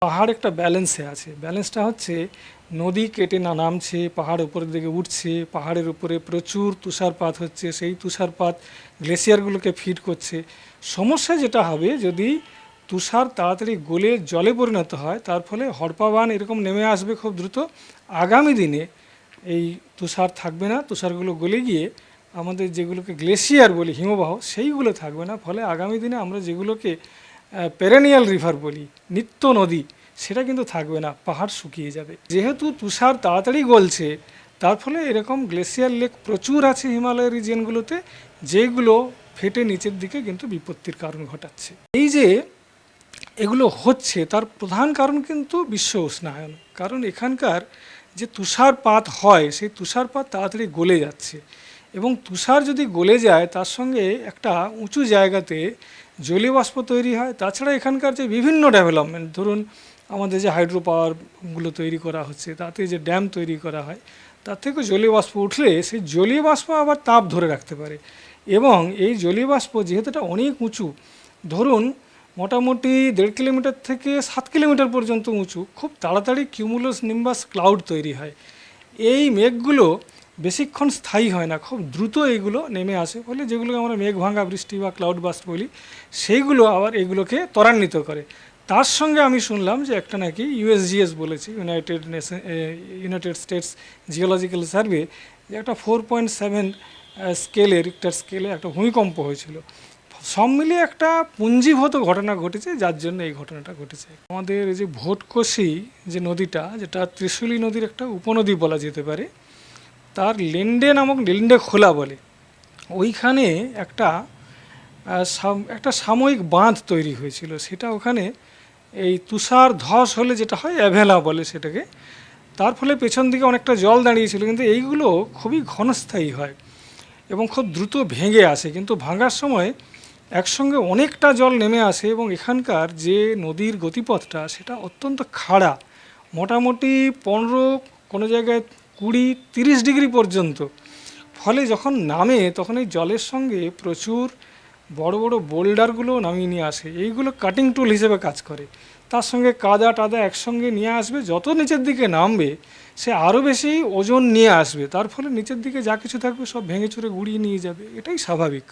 পাহাড় একটা ব্যালেন্সে আছে। ব্যালেন্সটা হচ্ছে নদী কেটে নামছে, পাহাড় উপরের দিকে উঠছে, পাহাড়ের উপরে প্রচুর তুষারপাত হচ্ছে, সেই তুষারপাত গ্লেসিয়ারগুলোকে ফিড করছে। সমস্যা যেটা হবে যদি তুষার তাড়াতাড়ি গলে জলে পরিণত হয়, তার ফলে হড়পা বান এরকম নেমে আসবে খুব দ্রুত। আগামী দিনে এই তুষার থাকবে না, তুষারগুলো গলে গিয়ে আমাদের যেগুলোকে গ্লেসিয়ার বলি, হিমবাহ, সেইগুলো থাকবে না। ফলে আগামী দিনে আমরা যেগুলোকে পেরেনিয়াল রিভার বলি, নিত্য নদী, সেটা কিন্তু থাকবে না, পাহাড় শুকিয়ে যাবে। যেহেতু তুষার তাড়াতাড়ি গলছে, তার ফলে এরকম গ্লেসিয়ার লেক প্রচুর আছে হিমালয়ের রিজিয়নগুলোতে, যেগুলো ফেটে নিচের দিকে কিন্তু বিপত্তির কারণ ঘটাচ্ছে। এই যে এগুলো হচ্ছে তার প্রধান কারণ কিন্তু বিশ্ব উষ্ণায়ন। কারণ এখানকার যে তুষারপাত হয়, সেই তুষারপাত তাড়াতাড়ি গলে যাচ্ছে, এবং তুষার যদি গলে যায় তার সঙ্গে একটা উঁচু জায়গাতে জলীয় বাষ্প তৈরি হয়। তাছাড়া এখানকার যে বিভিন্ন ডেভেলপমেন্ট, ধরুন আমাদের যে হাইড্রো পাওয়ারগুলো তৈরি করা হচ্ছে, তাতে যে ড্যাম তৈরি করা হয়, তার থেকে জলীয় বাষ্প উঠলে সেই জলীয় বাষ্প আবার তাপ ধরে রাখতে পারে। এবং এই জলীয় বাষ্প যেহেতু এটা অনেক উঁচু, ধরুন মোটামুটি 1.5 কিলোমিটার থেকে 7 কিলোমিটার পর্যন্ত উঁচু, খুব তাড়াতাড়ি কিউমুলাস নিম্বাস ক্লাউড তৈরি হয়। এই মেঘগুলো বেশিক্ষণ স্থায়ী হয় না, খুব দ্রুত এইগুলো নেমে আসে, ফলে যেগুলোকে আমরা মেঘ ভাঙা বৃষ্টি বা ক্লাউড বাস্ট বলি, সেইগুলো আবার এগুলোকে ত্বরান্বিত করে। তার সঙ্গে আমি শুনলাম যে একটা নাকি ইউএসজিএস বলেছে, ইউনাইটেড স্টেটস জিওলজিক্যাল সার্ভে, যে একটা 4.7 স্কেলে, রিক্টার স্কেলে একটা ভূমিকম্প হয়েছিল। সব মিলিয়ে একটা পুঞ্জীভূত ঘটনা ঘটেছে, যার জন্য এই ঘটনাটা ঘটেছে। আমাদের এই যে ভোটকোশি যে নদীটা, যেটা ত্রিশূলী নদীর একটা উপনদী বলা যেতে পারে, তার লেন্ডে নামক, লেন্ডে খোলা বলে, ওইখানে একটা সাময়িক বাঁধ তৈরি হয়েছিল। সেটা ওখানে এই তুষার ধস হলে যেটা হয়, অ্যাভেলা বলে সেটাকে, তার ফলে পেছন দিকে অনেকটা জল দাঁড়িয়েছিল। কিন্তু এইগুলো খুবই ঘনস্থায়ী হয় এবং খুব দ্রুত ভেঙে আসে, কিন্তু ভাঙার সময় একসঙ্গে অনেকটা জল নেমে আসে, এবং এখানকার যে নদীর গতিপথটা সেটা অত্যন্ত খাড়া, মোটামুটি 15, কোনো জায়গায় 20-30 ডিগ্রি পর্যন্ত। ফলে যখন নামে তখন এই জলের সঙ্গে প্রচুর বড় বড় বোল্ডারগুলো নামিয়ে নিয়ে আসে। এইগুলো কাটিং টুল হিসেবে কাজ করে। তার সঙ্গে কাদা টাদা একসঙ্গে নিয়ে আসবে, যত নিচের দিকে নামবে সে আরও বেশি ওজন নিয়ে আসবে, তার ফলে নিচের দিকে যা কিছু থাকবে সব ভেঙে চুরে গুড়িয়ে নিয়ে যাবে। এটাই স্বাভাবিক।